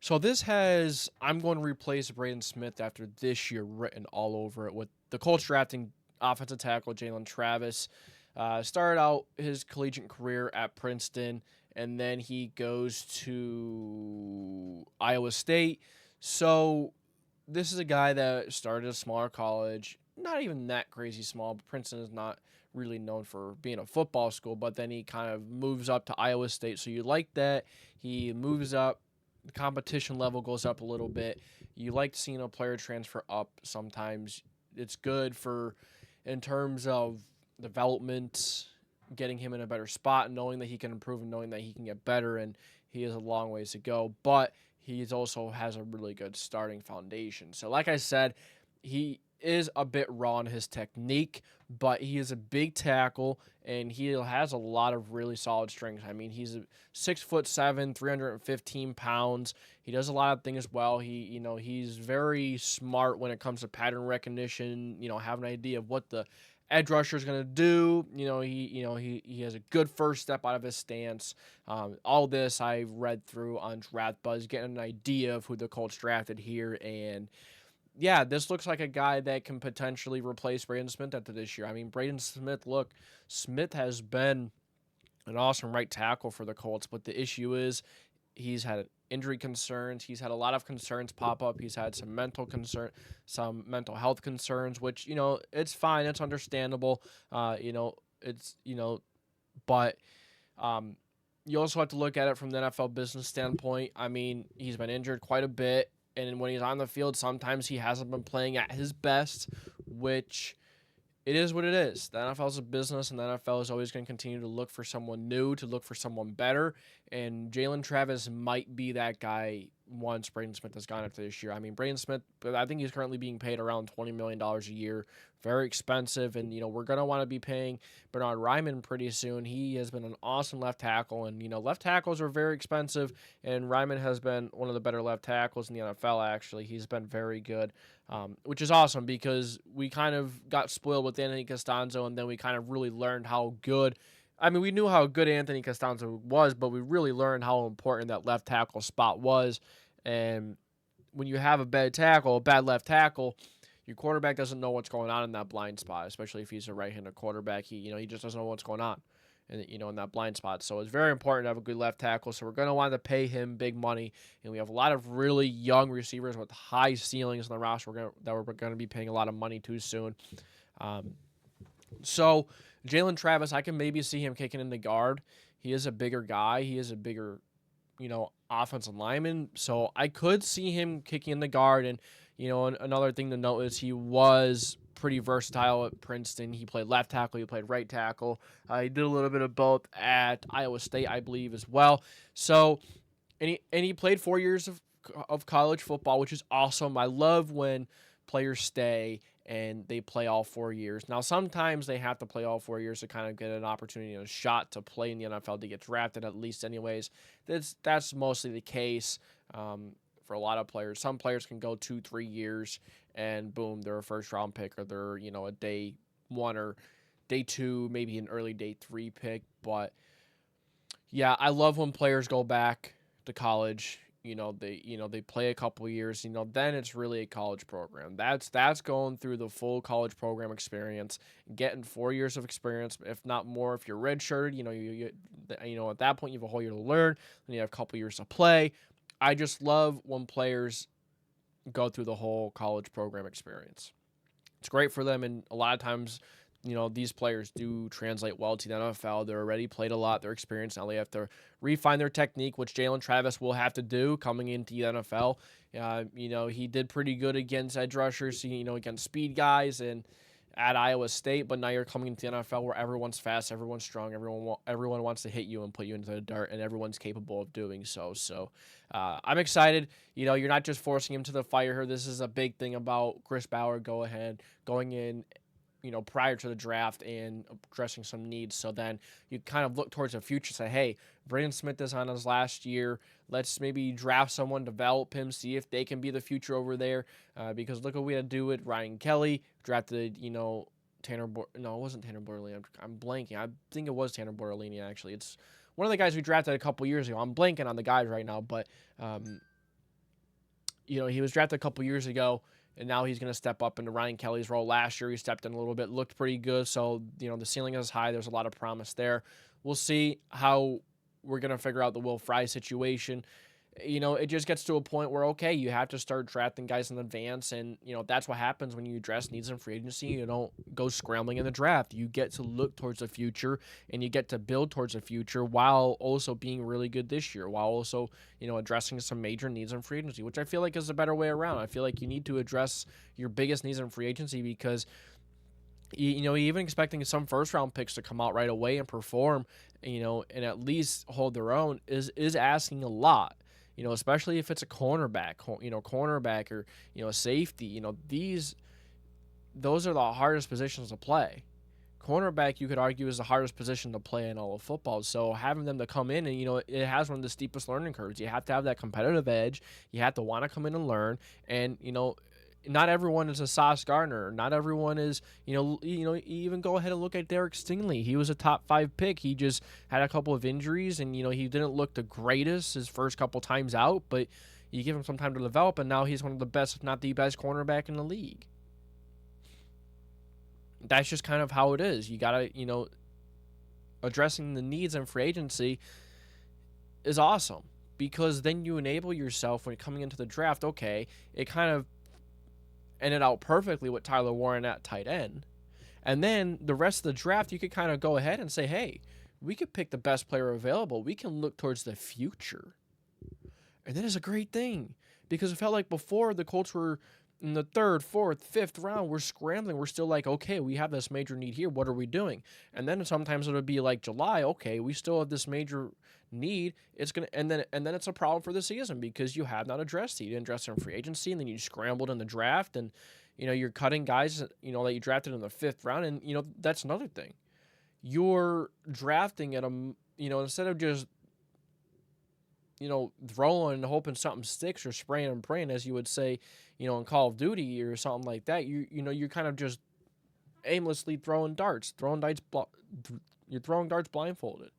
So this has I'm going to replace Braden Smith after this year written all over it with the Colts drafting offensive tackle Jalen Travis. Started out his collegiate career at Princeton, and then he goes to Iowa State. So this is a guy that started a smaller college, not even that crazy small, but Princeton is not really known for being a football school, but then he kind of moves up to Iowa State. So you like that. He moves up, the competition level goes up a little bit. You like seeing a player transfer up sometimes. It's good for in terms of development, getting him in a better spot, knowing that he can improve and knowing that he can get better, and he has a long ways to go. But he also has a really good starting foundation. So, like I said, he is a bit raw in his technique, but he is a big tackle and he has a lot of really solid strength. I mean, he's 6'7", 315 pounds. He does a lot of things well. He's very smart when it comes to pattern recognition. Have an idea of what the edge rusher is going to do. He has a good first step out of his stance. All this I read through on Draft Buzz, getting an idea of who the Colts drafted here, and yeah, this looks like a guy that can potentially replace Braden Smith after this year. I mean, Braden Smith, Smith has been an awesome right tackle for the Colts, but the issue is he's had injury concerns. He's had a lot of concerns pop up. He's had some mental health concerns, which it's fine, it's understandable. It's but you also have to look at it from the NFL business standpoint. I mean, he's been injured quite a bit, and when he's on the field, sometimes he hasn't been playing at his best, which it is what it is. The NFL is a business, and the NFL is always going to continue to look for someone new, to look for someone better. And Jalen Travis might be that guy once Braden Smith has gone after this year. I mean, Braden Smith, I think he's currently being paid around $20 million a year. Very expensive, and we're going to want to be paying Bernard Ryman pretty soon. He has been an awesome left tackle, and left tackles are very expensive, and Ryman has been one of the better left tackles in the NFL, actually. He's been very good. Which is awesome because we kind of got spoiled with Anthony Costanzo, and then we kind of really learned how good. I mean, we knew how good Anthony Costanzo was, but we really learned how important that left tackle spot was. And when you have a bad left tackle, your quarterback doesn't know what's going on in that blind spot, especially if he's a right-handed quarterback. He just doesn't know what's going on in that blind spot. So it's very important to have a good left tackle. So we're going to want to pay him big money, and we have a lot of really young receivers with high ceilings on the roster that we're going to be paying a lot of money to soon. So Jalen Travis, I can maybe see him kicking in the guard. He is a bigger guy. He is a bigger, offensive lineman. So I could see him kicking in the guard. And another thing to note is he was pretty versatile at Princeton. He played left tackle, he played right tackle. He did a little bit of both at Iowa State, I believe, as well. So, and he played 4 years of college football, which is awesome. I love when players stay and they play all 4 years. Now, sometimes they have to play all 4 years to kind of get an opportunity and a shot to play in the NFL to get drafted, at least, anyways. That's mostly the case. For a lot of players. Some players can go 2-3 years and boom, they're a first round pick, or they're, a day 1 or day 2, maybe an early day 3 pick. But yeah, I love when players go back to college. They play a couple years, then it's really a college program. That's going through the full college program experience, getting 4 years of experience, if not more, if you're redshirted, at that point you have a whole year to learn, then you have a couple years to play. I just love when players go through the whole college program experience. It's great for them, and a lot of times, these players do translate well to the NFL. They're already played a lot. They're experienced. Now they have to refine their technique, which Jalen Travis will have to do coming into the NFL. He did pretty good against edge rushers, against speed guys and at Iowa State, but now you're coming into the NFL where everyone's fast, everyone's strong, everyone wants to hit you and put you into the dirt, and everyone's capable of doing so. So I'm excited. You're not just forcing him to the fire here. This is a big thing about Chris Ballard going in, prior to the draft and addressing some needs. So then you kind of look towards the future, say, hey, Braden Smith is on his last year. Let's maybe draft someone, develop him, see if they can be the future over there. Because look what we had to do with Ryan Kelly, drafted, no, it wasn't Tanner Bortolini. I'm blanking. I think it was Tanner Bortolini, actually. It's one of the guys we drafted a couple years ago. I'm blanking on the guys right now, but he was drafted a couple years ago, and now he's going to step up into Ryan Kelly's role. Last year, he stepped in a little bit, looked pretty good. So, the ceiling is high. There's a lot of promise there. We'll see how we're going to figure out the Will Fry situation. It just gets to a point where, okay, you have to start drafting guys in advance. And, that's what happens when you address needs in free agency. You don't go scrambling in the draft. You get to look towards the future, and you get to build towards the future while also being really good this year, while also, addressing some major needs in free agency, which I feel like is a better way around. I feel like you need to address your biggest needs in free agency because, even expecting some first-round picks to come out right away and perform, and at least hold their own is asking a lot. Especially if it's a cornerback, or, a safety, those are the hardest positions to play. Cornerback, you could argue, is the hardest position to play in all of football. So having them to come in and, it has one of the steepest learning curves. You have to have that competitive edge. You have to want to come in and learn. And, not everyone is a Sauce Gardner. Not everyone is, even go ahead and look at Derek Stingley. He was a top 5 pick. He just had a couple of injuries, and, he didn't look the greatest his first couple times out, but you give him some time to develop, and now he's one of the best, if not the best, cornerback in the league. That's just kind of how it is. You got to, addressing the needs in free agency is awesome because then you enable yourself when coming into the draft. Okay, it kind of ended out perfectly with Tyler Warren at tight end. And then the rest of the draft, you could kind of go ahead and say, hey, we could pick the best player available. We can look towards the future. And that is a great thing because it felt like before the Colts were in the 3rd, 4th, 5th round, we're scrambling. We're still like, okay, we have this major need here. What are we doing? And then sometimes it would be like July. Okay, we still have this major need. And then it's a problem for the season because you have not addressed it. You didn't address it in free agency, and then you scrambled in the draft, and you're cutting guys that you drafted in the 5th round, and that's another thing. You're drafting at instead of just throwing and hoping something sticks or spraying and praying, as you would say, in Call of Duty or something like that. You're kind of just aimlessly throwing darts. You're throwing darts blindfolded.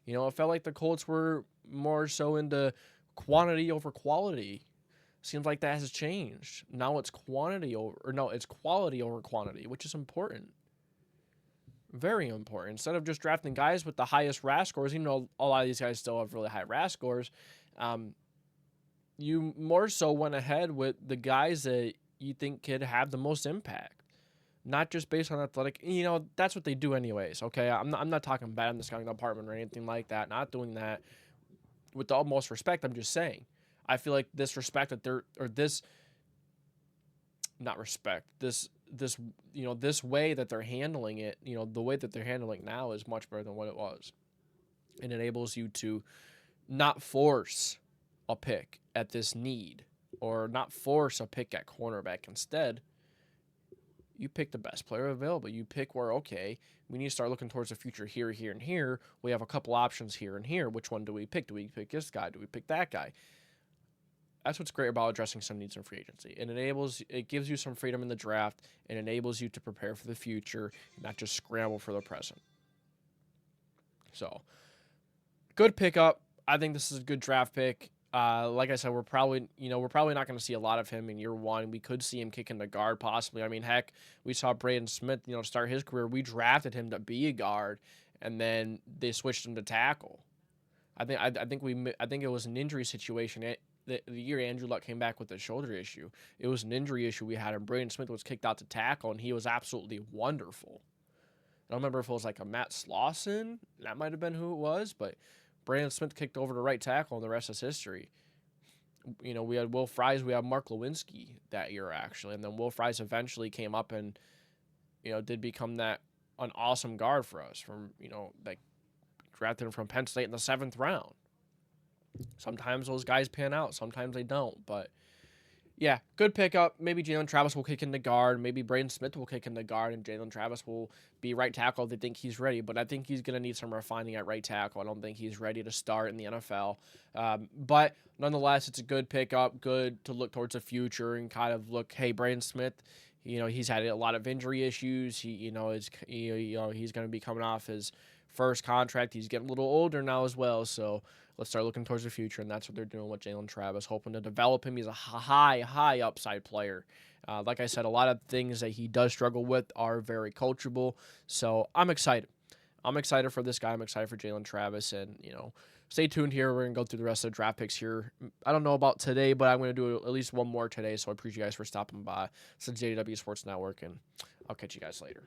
It felt like the Colts were more so into quantity over quality. Seems like that has changed. Now it's quality over quantity, which is important. Very important. Instead of just drafting guys with the highest RAS scores, even though a lot of these guys still have really high RAS scores, you more so went ahead with the guys that you think could have the most impact. Not just based on athletic, that's what they do anyways, okay? I'm not talking bad in the scouting department or anything like that. Not doing that with the utmost respect. I'm just saying. I feel like this way that they're handling it, the way that they're handling it now is much better than what it was. It enables you to not force a pick at this need or not force a pick at cornerback. Instead, you pick the best player available. You pick where, okay, we need to start looking towards the future here, here, and here. We have a couple options here and here. Which one do we pick? Do we pick this guy? Do we pick that guy? That's what's great about addressing some needs in free agency. It gives you some freedom in the draft and enables you to prepare for the future, not just scramble for the present. So, good pickup. I think this is a good draft pick. Like I said, we're probably not going to see a lot of him in year one. We could see him kicking the guard possibly. I mean, heck, we saw Braden Smith, start his career. We drafted him to be a guard, and then they switched him to tackle. I think it was an injury situation. The year Andrew Luck came back with a shoulder issue, it was an injury issue we had, and Braden Smith was kicked out to tackle, and he was absolutely wonderful. I don't remember if it was like a Matt Slauson. That might have been who it was, but Braden Smith kicked over to right tackle, and the rest is history. We had Will Fries, we had Mark Lewinsky that year, actually, and then Will Fries eventually came up and, did become an awesome guard for us from, drafted him from Penn State in the 7th round. Sometimes those guys pan out, sometimes they don't, but yeah, good pickup. Maybe Jalen Travis will kick into guard. Maybe Braden Smith will kick into guard, and Jalen Travis will be right tackle if they think he's ready. But I think he's going to need some refining at right tackle. I don't think he's ready to start in the NFL. But nonetheless, it's a good pickup, good to look towards the future and kind of look, hey, Braden Smith, he's had a lot of injury issues. He's going to be coming off his first contract. He's getting a little older now as well, so let's start looking towards the future, and that's what they're doing with Jalen Travis, hoping to develop him. He's a high upside player. Like I said, a lot of things that he does struggle with are very coachable, so I'm excited. I'm excited for this guy. I'm excited for Jalen Travis, and, stay tuned here. We're going to go through the rest of the draft picks here. I don't know about today, but I'm going to do at least one more today, so I appreciate you guys for stopping by. It's the JDW Sports Network, and I'll catch you guys later.